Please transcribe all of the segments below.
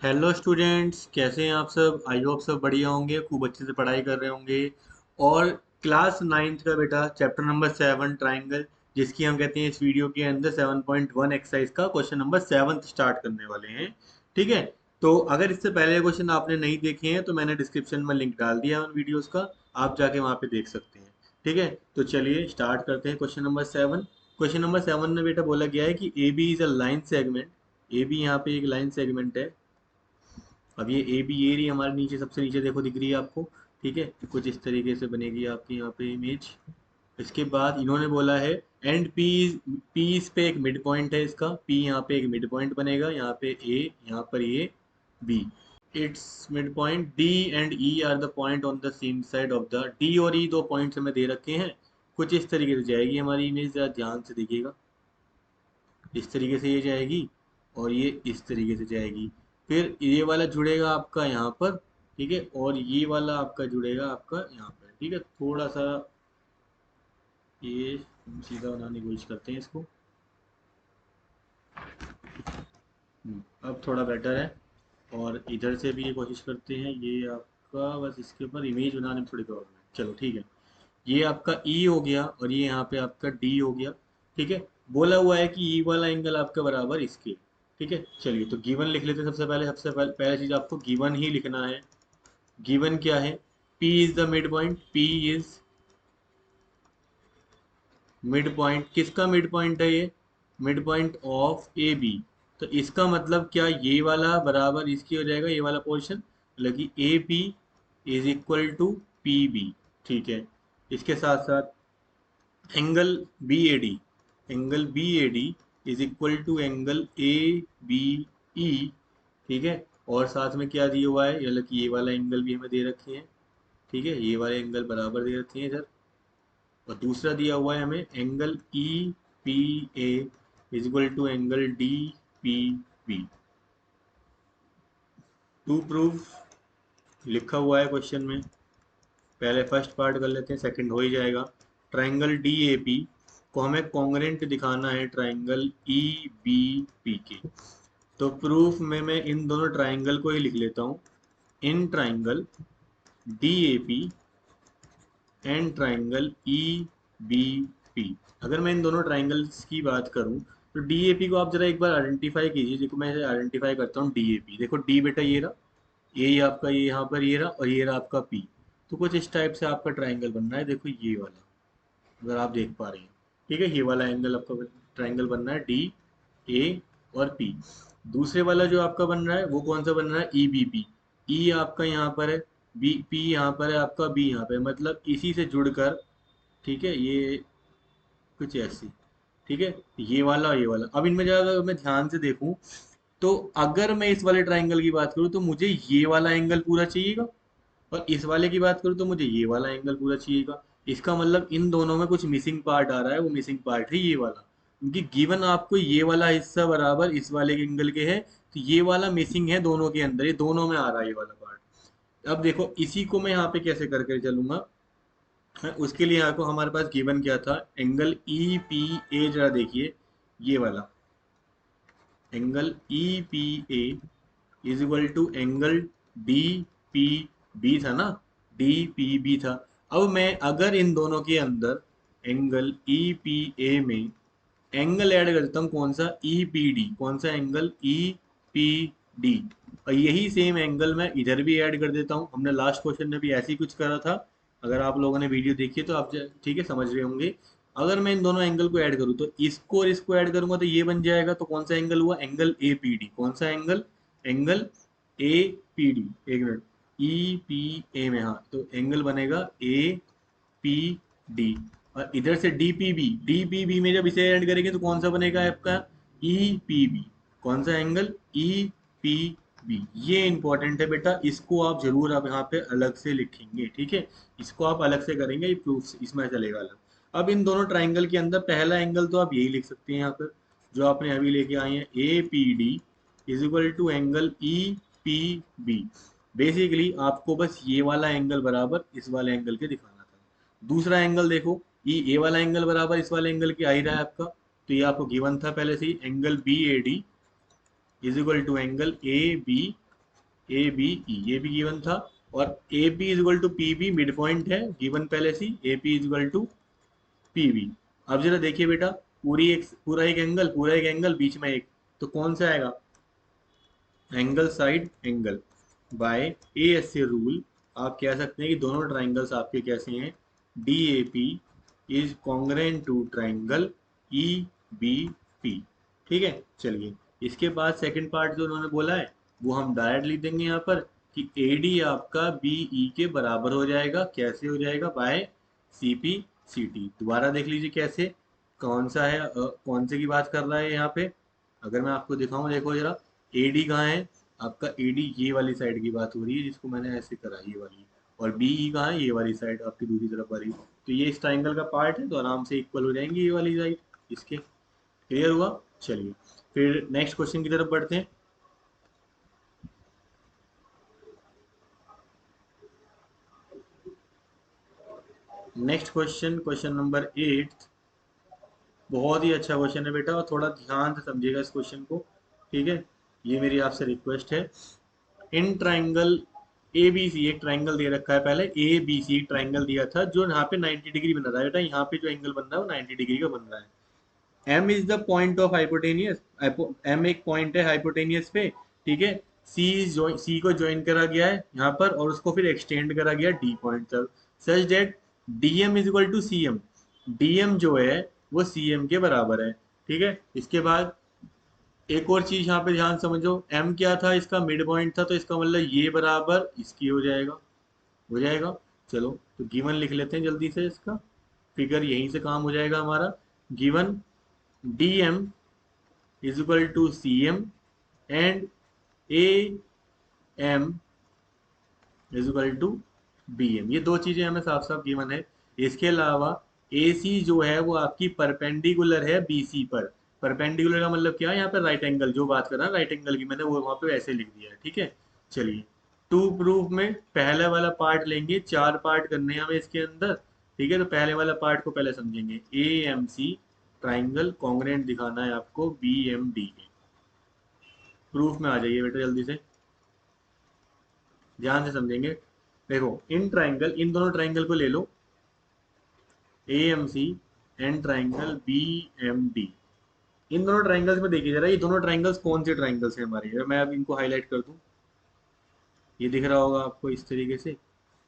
Hello students, कैसे हैं आप सब। आई होप सब बढ़िया होंगे, खूब अच्छे से पढ़ाई कर रहे होंगे। और क्लास नाइन्थ का बेटा चैप्टर नंबर 7 ट्राइंगल, जिसकी हम कहते हैं इस वीडियो के अंदर 7.1 एक्सरसाइज का क्वेश्चन नंबर 7 स्टार्ट करने वाले हैं। ठीक है। तो अगर इससे पहले क्वेश्चन आपने नहीं देखे हैं तो मैंने डिस्क्रिप्शन में लिंक डाल दिया है उन वीडियोस का, आप जाके वहाँ पे देख सकते हैं। ठीक है। तो चलिए स्टार्ट करते हैं क्वेश्चन नंबर 7। क्वेश्चन नंबर 7 में बेटा बोला गया है कि A B is a line segment. A B यहाँ पे एक लाइन सेगमेंट है। अब ये ए बी ए रही हमारे नीचे, सबसे नीचे देखो दिख रही है आपको। ठीक है। कुछ इस तरीके से बनेगी आपकी यहाँ पे इमेज। इसके बाद इन्होंने बोला है एंड पी, पी इस पे एक मिड पॉइंट है इसका, पी यहाँ पे एक मिड पॉइंट बनेगा, यहाँ पे ए, यहाँ पर ये B. It's mid point D and E are the point on the same side of the, D और ई दो पॉइंट्स हमें दे रखे हैं। कुछ इस तरीके से जाएगी हमारी इमेज, जरा ध्यान से देखिएगा। इस तरीके से ये जाएगी और ये इस तरीके से जाएगी। फिर ये वाला जुड़ेगा आपका यहाँ पर। ठीक है। और ये वाला आपका जुड़ेगा आपका यहाँ पर। ठीक है। थोड़ा सा ये हम सीधा बनाने की कोशिश करते हैं इसको। अब थोड़ा बेटर है। और इधर से भी ये कोशिश करते हैं, ये आपका बस इसके ऊपर इमेज बनाने में थोड़ी प्रॉब्लम है। चलो ठीक है। ये आपका ई हो गया और ये यहाँ पे आपका डी हो गया। ठीक है। बोला हुआ है कि ई वाला एंगल आपका बराबर इसके। ठीक है। चलिए तो गिवन लिख लेते हैं। सबसे पहले चीज आपको गिवन ही लिखना है। गिवन क्या है? P is the mid point. P is mid point. किसका मिड पॉइंट है ये? Mid point of A B. तो इसका मतलब क्या, ये वाला बराबर इसकी हो जाएगा, ये वाला पोर्शन, मतलब कि A B is equal to P B. ठीक है। इसके साथ साथ angle B A D, angle B A D is equal to angle A B E. ठीक है। और साथ में क्या दिया हुआ है, मतलब कि ये वाला एंगल भी हमें दे रखे हैं। ठीक है। ये वाले एंगल बराबर दे रखे हैं इधर। और दूसरा दिया हुआ है हमें angle E P A is equal to angle D P B. To prove लिखा हुआ है क्वेश्चन में। पहले फर्स्ट पार्ट कर लेते हैं, सेकंड हो ही जाएगा। ट्राइंगल डी ए पी को हमें कॉन्ग्रेंट दिखाना है ट्राइंगल ई बी पी के। तो प्रूफ में मैं इन दोनों ट्राइंगल को ही लिख लेता हूँ। In triangle D A P and triangle E B P. अगर मैं इन दोनों ट्राइंगल्स की बात करूं तो डी ए पी को आप जरा एक बार आइडेंटिफाई कीजिए। देखो मैं आइडेंटिफाई करता हूँ डी ए पी। देखो डी बेटा ये रहा, ये आपका ये यहाँ पर ये रहा, और ये रहा आपका पी। तो कुछ इस टाइप से आपका ट्राइंगल बन रहा है। देखो ये वाला, अगर आप देख पा रहे हैं। ठीक है। ये वाला एंगल आपका ट्राइंगल बन रहा है डी ए और पी। दूसरे वाला जो आपका बन रहा है वो कौन सा बन रहा है? ई बी पी। ई आपका यहाँ पर है, बी पी यहाँ पर है, आपका बी यहाँ पे है, मतलब इसी से जुड़कर। ठीक है। ये कुछ ऐसी। ठीक है। ये वाला और ये वाला, अब इनमें अगर मैं ध्यान से देखूं तो अगर मैं इस वाले ट्राइंगल की बात करूं तो मुझे ये वाला एंगल पूरा चाहिएगा, और इस वाले की बात करूँ तो मुझे ये वाला एंगल पूरा चाहिएगा। इसका मतलब इन दोनों में कुछ मिसिंग पार्ट आ रहा है, वो मिसिंग पार्ट है ये वाला। क्योंकि गिवन आपको ये वाला हिस्सा बराबर इस वाले के एंगल के है, तो ये वाला मिसिंग है दोनों के अंदर, ये दोनों में आ रहा है ये वाला पार्ट। अब देखो इसी को मैं यहाँ पे कैसे करके चलूंगा। उसके लिए यहाँ को हमारे पास गिवन क्या था? एंगल ई पी ए, जरा देखिए ये वाला angle E P A is equal to angle D P B था ना, डी पी बी था। अब मैं अगर इन दोनों के अंदर एंगल ई पी ए में एंगल ऐड कर देता हूँ, कौन सा? E P D. कौन सा एंगल? E P D. और यही सेम एंगल मैं इधर भी ऐड कर देता हूँ। हमने लास्ट क्वेश्चन में भी ऐसे ही कुछ करा था। अगर आप लोगों ने वीडियो देखी है तो आप ठीक है समझ रहे होंगे। अगर मैं इन दोनों एंगल को ऐड करूँ तो इसको और इसको ऐड करूंगा तो ये बन जाएगा। तो कौन सा एंगल हुआ? Angle A P D. कौन सा angle? Angle A P D. एक मिनट, ई पी ए में, हाँ, तो एंगल बनेगा ए पी डी। और इधर से D P B, D P B में जब इसे ऐड करेंगे तो कौन सा बनेगा आपका? E P B. कौन सा एंगल? E P B. ये इंपॉर्टेंट है बेटा, इसको आप जरूर आप यहाँ पे अलग से लिखेंगे। ठीक है। इसको आप अलग से करेंगे, ये प्रूफ इसमें चलेगा अलग। अब इन दोनों ट्राइंगल के अंदर पहला एंगल तो आप यही लिख सकते हैं यहाँ पर, जो आपने अभी लेके आए हैं, A P D is equal to angle E P B. Basically आपको बस ये वाला एंगल बराबर इस वाले एंगल के दिखाना था। दूसरा एंगल देखो, ये वाला एंगल बराबर इस वाले एंगल के आ ही रहा है आपका, तो ये आपको गिवन था पहले से ही, angle B A D is equal to angle A B A B E, ये भी गिवन था। और A P is equal to P B, mid point है गिवन पहले से, A P is equal to P B. अब जरा देखिए बेटा, पूरा एक एंगल बीच में एक, तो कौन सा आएगा, angle side angle by A S से रूल। आप कह सकते हैं कि दोनों ट्राइंगल्स आपके कैसे हैं, D A P is congruent to triangle E B P. ठीक है, चलिए इसके बाद सेकंड पार्ट जो उन्होंने बोला है वो हम डायरेक्ट लिख देंगे यहाँ पर कि ए डी आपका बी ई के बराबर हो जाएगा, कैसे हो जाएगा, by C P C T. दोबारा देख लीजिए कैसे, कौन सा है, कौन से की बात कर रहा है यहाँ पे। अगर मैं आपको दिखाऊं, देखो जरा, ए डी कहाँ है, आपका एडी ये वाली साइड की बात हो रही है जिसको मैंने ऐसे करा, ये वाली। और बी ई कहाँ है, ये वाली साइड आपकी दूसरी तरफ वाली। तो ये इस ट्राइंगल का पार्ट है, तो आराम से इक्वल हो जाएंगी ये वाली साइड इसके। क्लियर हुआ, चलिए फिर नेक्स्ट क्वेश्चन की तरफ बढ़ते हैं। Next question, question number 8। बहुत ही अच्छा क्वेश्चन है बेटा, और थोड़ा ध्यान से समझिएगा इस क्वेश्चन को। ठीक है, ये मेरी आपसे रिक्वेस्ट है। In triangle A B C, एक ट्राइंगल दे रखा है पहले, ए बी सी ट्राइंगल दिया था जो यहाँ पे 90 डिग्री बन रहा है बेटा, यहाँ पे जो एंगल बन रहा है वो 90 डिग्री का बन रहा है। M is the point of hypotenuse, M एक पॉइंट है हाइपोटेनियस पे। ठीक है, सी को ज्वाइन करा गया है यहाँ पर, और उसको फिर एक्सटेंड करा गया डी पॉइंट तक, such that D M is equal to C M. D M जो है वो सी एम के बराबर है। ठीक है, इसके बाद एक और चीज यहाँ पे ध्यान समझो, m क्या था, इसका मिड पॉइंट था, तो इसका मतलब ये बराबर इसकी हो जाएगा, हो जाएगा। चलो तो गिवन लिख लेते हैं जल्दी से, इसका फिगर यहीं से काम हो जाएगा हमारा। Given D M is equal to C M and A M is equal to B M, ये दो चीजें हमें साफ साफ गिवन है। इसके अलावा ए सी जो है वो आपकी परपेंडिकुलर है बी सी पर। परपेंडिकुलर का मतलब क्या है, यहाँ पे राइट एंगल जो बात कर रहा है, राइट एंगल की मैंने वो वहां पे वैसे लिख दिया है। ठीक है, चलिए टू प्रूफ में पहले वाला पार्ट लेंगे, 4 पार्ट करने हैं हमें इसके अंदर। ठीक है, तो पहले वाला पार्ट को पहले समझेंगे, A M C triangle congruent दिखाना है आपको बी एम डी के। प्रूफ में आ जाइए बेटा जल्दी से, ध्यान से समझेंगे। देखो इन ट्राइंगल, इन दोनों ट्राइंगल को ले लो, A M C and triangle B M D. इन दोनों ट्राइंगल्स में देखिए जरा, ये दोनों ट्राइंगल्स कौन से ट्राइंगल्स हैं हमारे, मैं अब इनको हाईलाइट कर दूं। ये दिख रहा होगा आपको इस तरीके से,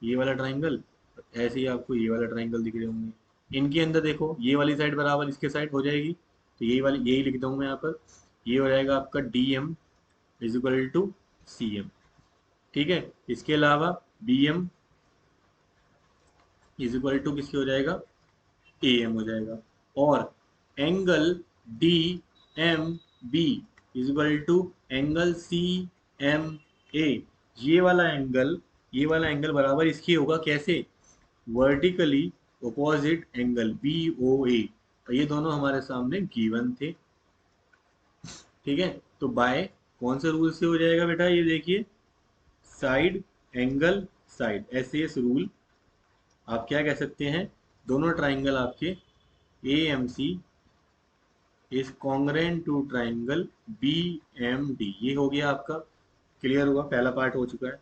ये वाला ट्राइंगल, ऐसे ही आपको ये वाला ट्राइंगल दिख रहे होंगे। इनके अंदर देखो, ये वाली साइड बराबर इसके साइड हो जाएगी, तो यही वाली, यही लिख दूंगा मैं यहाँ पर। ये हो जाएगा आपका D M is equal to C M. ठीक है, इसके अलावा B M is equal to किसके हो जाएगा, ए एम हो जाएगा। और angle D M B is equal to angle C M A, ये वाला एंगल, ये वाला एंगल बराबर इसकी होगा, कैसे, vertically opposite angle B O A. ये दोनों हमारे सामने गिवन थे। ठीक है, तो बाय कौन से रूल से हो जाएगा बेटा, ये देखिए, side angle side, S S rule. आप क्या कह सकते हैं, दोनों ट्राइंगल आपके A M C is congruent to triangle B M D, ये हो गया आपका। क्लियर हुआ, पहला पार्ट हो चुका है।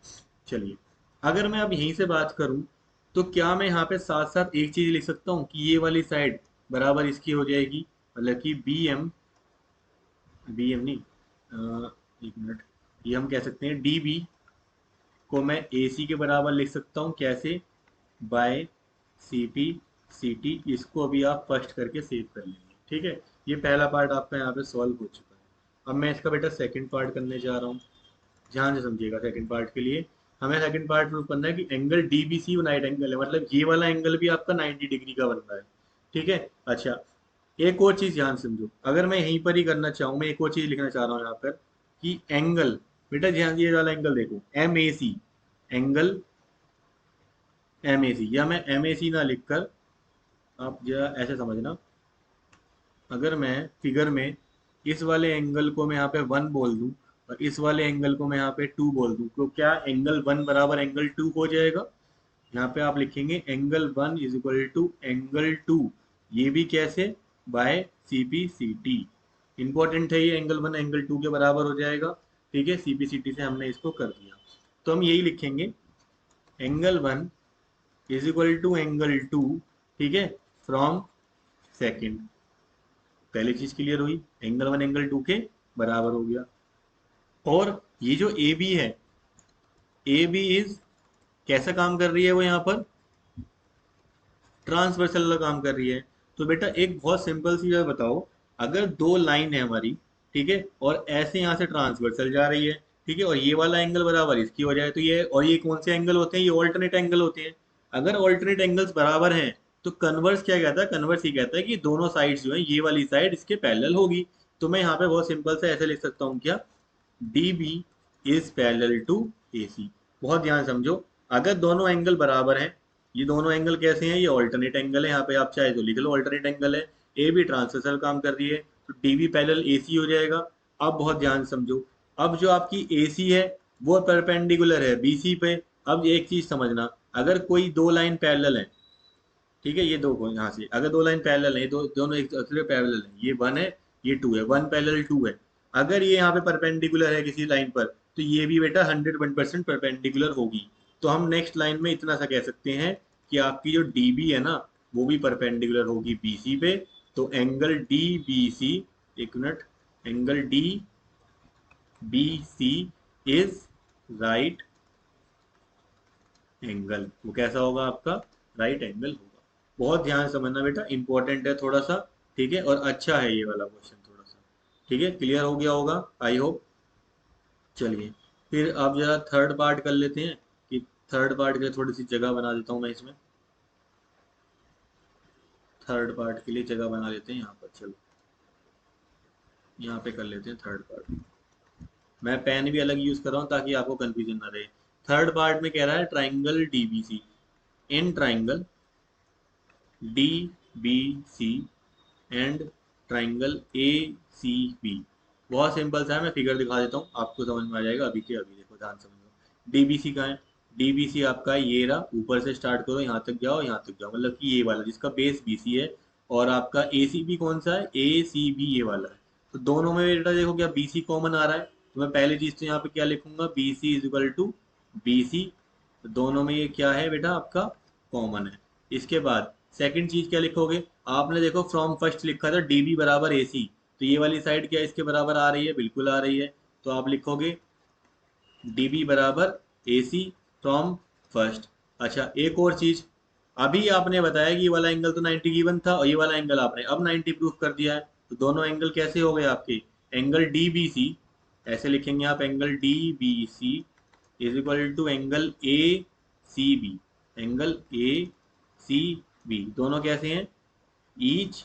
चलिए अगर मैं अब यहीं से बात करूं, तो क्या मैं यहाँ पे साथ साथ एक चीज लिख सकता हूँ कि ये वाली साइड बराबर इसकी हो जाएगी, मतलब कि बी एम नहीं, एक मिनट, ये हम कह सकते हैं डी बी को मैं ए सी के बराबर लिख सकता हूँ, कैसे, by C P C T. इसको अभी आप फर्स्ट करके सेव कर लेंगे। ठीक है, ये पहला पार्ट आपका यहाँ पे सॉल्व हो चुका है। अब मैं इसका बेटा सेकंड पार्ट करने जा रहा हूँ, ध्यान से समझिएगा। सेकंड पार्ट के लिए हमें सेकंड पार्ट प्रूव करना है कि angle D B C right angle है, मतलब ये वाला एंगल भी आपका 90 डिग्री का बन रहा है। ठीक है, अच्छा एक और चीज ध्यान से समझो, अगर मैं यहीं पर ही करना चाहूँ, मैं एक और चीज लिखना चाह रहा हूँ यहाँ पर कि एंगल, बेटा ध्यान, ये वाला एंगल देखो, M A C angle, M A C, या मैं एम ए सी ना लिखकर, आप जरा ऐसे समझना, अगर मैं फिगर में इस वाले एंगल को मैं यहाँ पे 1 बोल दूं और इस वाले एंगल को मैं यहाँ पे 2 बोल दूं, तो क्या एंगल 1 बराबर एंगल 2 हो जाएगा। यहाँ पे आप लिखेंगे angle 1 is equal to angle 2, ये भी कैसे, by C P C T. Important है ये, एंगल 1 एंगल 2 के बराबर हो जाएगा। ठीक है, सी पी सी टी से हमने इसको कर दिया। तो हम यही लिखेंगे, angle 1 is equal to angle 2, ठीक है, फ्रॉम सेकेंड। पहली चीज क्लियर हुई, एंगल 1 एंगल 2 के बराबर हो गया। और ये जो ए बी है, ए बी इज कैसा काम कर रही है वो, यहाँ पर ट्रांसवर्सल का काम कर रही है। तो बेटा एक बहुत सिंपल सी बात बताओ, अगर दो लाइन है हमारी, ठीक है, और ऐसे यहाँ से ट्रांसवर्सल जा रही है, ठीक है, और ये वाला एंगल बराबर इसकी हो जाए, तो ये और ये कौन से एंगल होते हैं, ये ऑल्टरनेट एंगल होते हैं। अगर ऑल्टरनेट एंगल्स बराबर हैं तो कन्वर्स क्या कहता है, कन्वर्स ये कहता है कि दोनों साइड्स जो है, ये वाली साइड इसके पैरेलल होगी। तो मैं यहाँ पे बहुत सिंपल से ऐसे लिख सकता हूँ क्या, D B is parallel to A C. बहुत ध्यान समझो, अगर दोनों एंगल बराबर हैं, ये दोनों एंगल कैसे हैं, ये ऑल्टरनेट एंगल है, यहाँ पे आप चाहे तो लिख लो ऑल्टरनेट एंगल है, ए बी ट्रांसवर्सल काम कर रही है, तो डी बी पैरेलल ए सी हो जाएगा। अब बहुत ध्यान समझो, अब जो आपकी ए सी है वो परपेंडिकुलर है बी सी पे। अब एक चीज समझना, अगर कोई दो लाइन पैरेलल है, ठीक है, ये दो को यहाँ से अगर दो लाइन पैरेलल है, दोनों एक दूसरे पैरेलल है, ये 1 है ये 2 है, 1 पैरेलल 2 है, अगर ये यहाँ पे परपेंडिकुलर है किसी लाइन पर, तो ये भी बेटा 101% परपेंडिकुलर होगी। तो हम नेक्स्ट लाइन में इतना सा कह सकते हैं कि आपकी जो डी बी है ना, वो भी परपेंडिकुलर होगी बी सी पे। तो एंगल डी बी सी, एक minute, angle D B C is right angle, वो कैसा होगा आपका, राइट एंगल होगा। बहुत ध्यान से समझना बेटा, इंपॉर्टेंट है थोड़ा सा, ठीक है, और अच्छा है ये वाला क्वेश्चन थोड़ा सा, ठीक है, क्लियर हो गया होगा आई होप। चलिए फिर आप जरा थर्ड पार्ट कर लेते हैं, कि थर्ड पार्ट के लिए थोड़ी सी जगह बना देता हूँ मैं इसमें, थर्ड पार्ट के लिए जगह बना लेते हैं यहाँ पर। चलो यहाँ पे कर लेते हैं थर्ड पार्ट। मैं पेन भी अलग यूज कर रहा हूँ ताकि आपको कंफ्यूजन ना रहे। थर्ड पार्ट में कह रहा है triangle D B C, in triangle D B C and triangle A C B. बहुत सिंपल सा है, मैं फिगर दिखा देता हूँ आपको समझ में आ जाएगा अभी के अभी। देखो ध्यान समझो, डीबीसी का है, डीबीसी आपका ये रहा, ऊपर से स्टार्ट करो यहाँ तक जाओ, यहाँ तक जाओ, मतलब कि ये वाला जिसका बेस बीसी है। और आपका ए सी बी कौन सा है, ए सी बी ये वाला है। तो दोनों में बेटा देखो क्या बीसी कॉमन आ रहा है, तो मैं पहली चीज तो यहाँ पे क्या लिखूंगा, B C is equal to B C. दोनों में ये क्या है बेटा आपका, कॉमन है। इसके बाद सेकंड चीज क्या लिखोगे, आपने देखो फ्रॉम फर्स्ट लिखा था डी बी बराबर ए सी, तो ये वाली साइड क्या इसके बराबर आ रही है, बिल्कुल आ रही है। तो आप लिखोगे डी बी बराबर ए सी फ्रॉम फर्स्ट। अच्छा एक और चीज, अभी आपने बताया कि ये वाला एंगल तो 90 गिवन था, और ये वाला एंगल आपने अब 90 प्रूफ कर दिया है, तो दोनों एंगल कैसे हो गए आपके, एंगल डी बी सी, ऐसे लिखेंगे आप, angle D B C is equal to angle A C B, angle A C B, दोनों कैसे हैं, ईच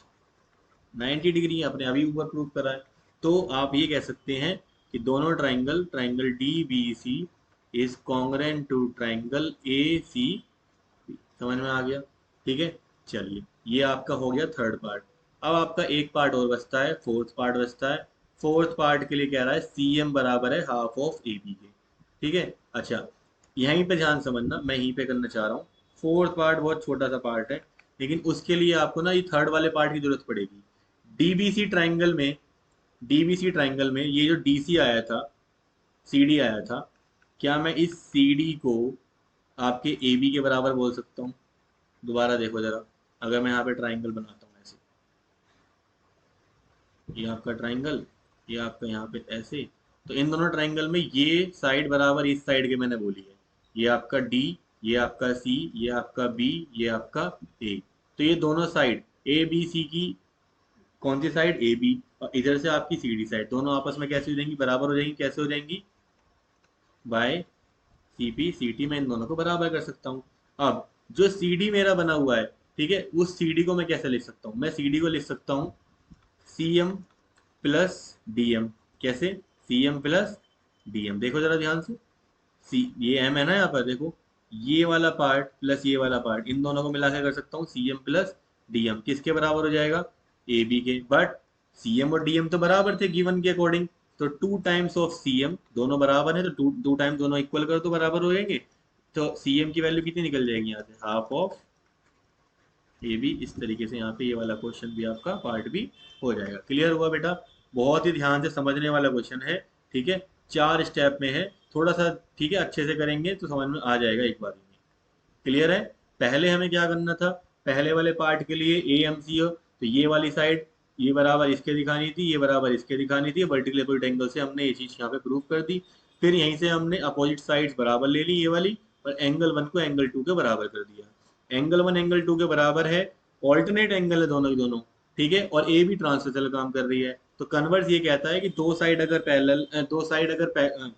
90 डिग्री, आपने अभी ऊपर प्रूव करा है। तो आप ये कह सकते हैं कि दोनों triangle, triangle D B C is congruent to triangle A C B. समझ में आ गया, ठीक है। चलिए ये आपका हो गया थर्ड पार्ट। अब आपका एक पार्ट और बचता है, फोर्थ पार्ट बचता है। फोर्थ पार्ट के लिए कह रहा है सी एम बराबर है हाफ ऑफ ए बी के, ठीक है। अच्छा यहीं पे ध्यान समझना, मैं यहीं पे करना चाह रहा हूँ। फोर्थ पार्ट बहुत छोटा सा पार्ट है, लेकिन उसके लिए आपको ना ये थर्ड वाले पार्ट की जरूरत पड़ेगी। डीबीसी ट्राइंगल में, डीबीसी ट्राइंगल में ये जो डीसी आया था, सीडी आया था, क्या मैं इस सीडी को आपके ए बी के बराबर बोल सकता हूँ। दोबारा देखो जरा, अगर मैं यहाँ पे ट्राइंगल बनाता हूँ ऐसे, ये आपका ट्राइंगल, ये आपका यहाँ पे ऐसे, तो इन दोनों ट्राइंगल में ये साइड बराबर इस साइड के मैंने बोली है, ये आपका डी, ये आपका सी, ये आपका बी, ये आपका ए। तो ये दोनों साइड ए बी सी की, कौन सी साइड, ए बी, और इधर से आपकी सी डी साइड, दोनों आपस में कैसे हो जाएंगी, बराबर हो जाएंगी। कैसे हो जाएंगी, by C P C T, मैं इन दोनों को बराबर कर सकता हूँ। अब जो सी डी मेरा बना हुआ है, ठीक है, उस सी डी को मैं कैसे लिख सकता हूँ, मैं सी डी को लिख सकता हूँ C M plus D M. कैसे, C M plus D M, देखो जरा ध्यान से, सी ये एम है ना यहाँ पर, देखो ये वाला पार्ट प्लस ये वाला पार्ट, इन दोनों को मिला के कर सकता हूँ C M plus D M, किसके बराबर हो जाएगा, ए बी के। बट सी एम और डी एम तो बराबर थे गिवन के अकॉर्डिंग, तो two times of C M, दोनों बराबर है तो टू टू टाइम्स दोनों इक्वल कर तो बराबर हो जाएंगे। तो सी एम की वैल्यू कितनी निकल जाएगी यहाँ से, हाफ ऑफ ए बी। इस तरीके से यहाँ पे ये वाला क्वेश्चन भी आपका पार्ट भी हो जाएगा। क्लियर हुआ बेटा, बहुत ही ध्यान से समझने वाला क्वेश्चन है, ठीक है। 4 स्टेप में है, थोड़ा सा ठीक है, अच्छे से करेंगे तो समझ में आ जाएगा एक बार में। क्लियर है? पहले हमें क्या करना था, पहले वाले पार्ट के लिए ए एम सी हो, तो ये वाली साइड ये बराबर इसके दिखानी थी, ये बराबर इसके दिखानी थी, वर्टिकल अपोजिट एंगल से हमने ये चीज यहाँ पे प्रूव कर दी। फिर यहीं से हमने अपोजिट साइड्स बराबर ले ली ये वाली, और एंगल 1 को एंगल 2 के बराबर कर दिया। एंगल 1 एंगल 2 के बराबर है, ऑल्टरनेट एंगल है दोनों की दोनों, ठीक है, और ए भी ट्रांसवर्सल काम कर रही है, तो कन्वर्स ये कहता है कि दो साइड अगर पैरेलल, दो साइड अगर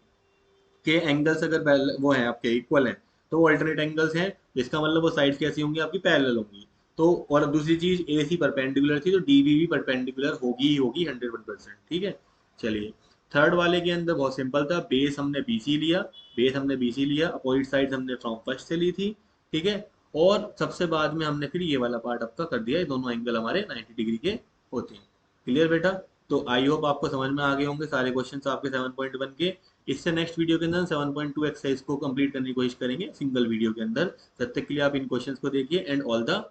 के एंगल्स अगर वो हैं आपके इक्वल हैं, तो वो अल्टरनेट एंगल्स हैं, इसका मतलब वो साइड्स कैसी होंगी आपकी, पैरेलल होंगी। तो और दूसरी चीज ए सी परपेंडिकुलर थी, तो डी बी भी परपेंडिकुलर होगी ही होगी 101%, ठीक है। चलिए, थर्ड वाले के अंदर बहुत सिंपल था, बेस हमने बी सी लिया, बेस हमने बी सी लिया, अपोजिट साइड हमने फ्रॉम फर्स्ट से ली थी, ठीक है। और सबसे बाद में हमने फिर ये वाला पार्ट आपका कर दिया, ये दोनों एंगल हमारे 90 डिग्री के होते हैं। क्लियर बेटा? तो आई होप आपको समझ में आ गए होंगे सारे क्वेश्चंस आपके 7.1 के। इससे नेक्स्ट वीडियो के अंदर 7.2 एक्सरसाइज को कंप्लीट करने की कोशिश करेंगे सिंगल वीडियो के अंदर। तब तक के लिए आप इन क्वेश्चंस को देखिए एंड ऑल द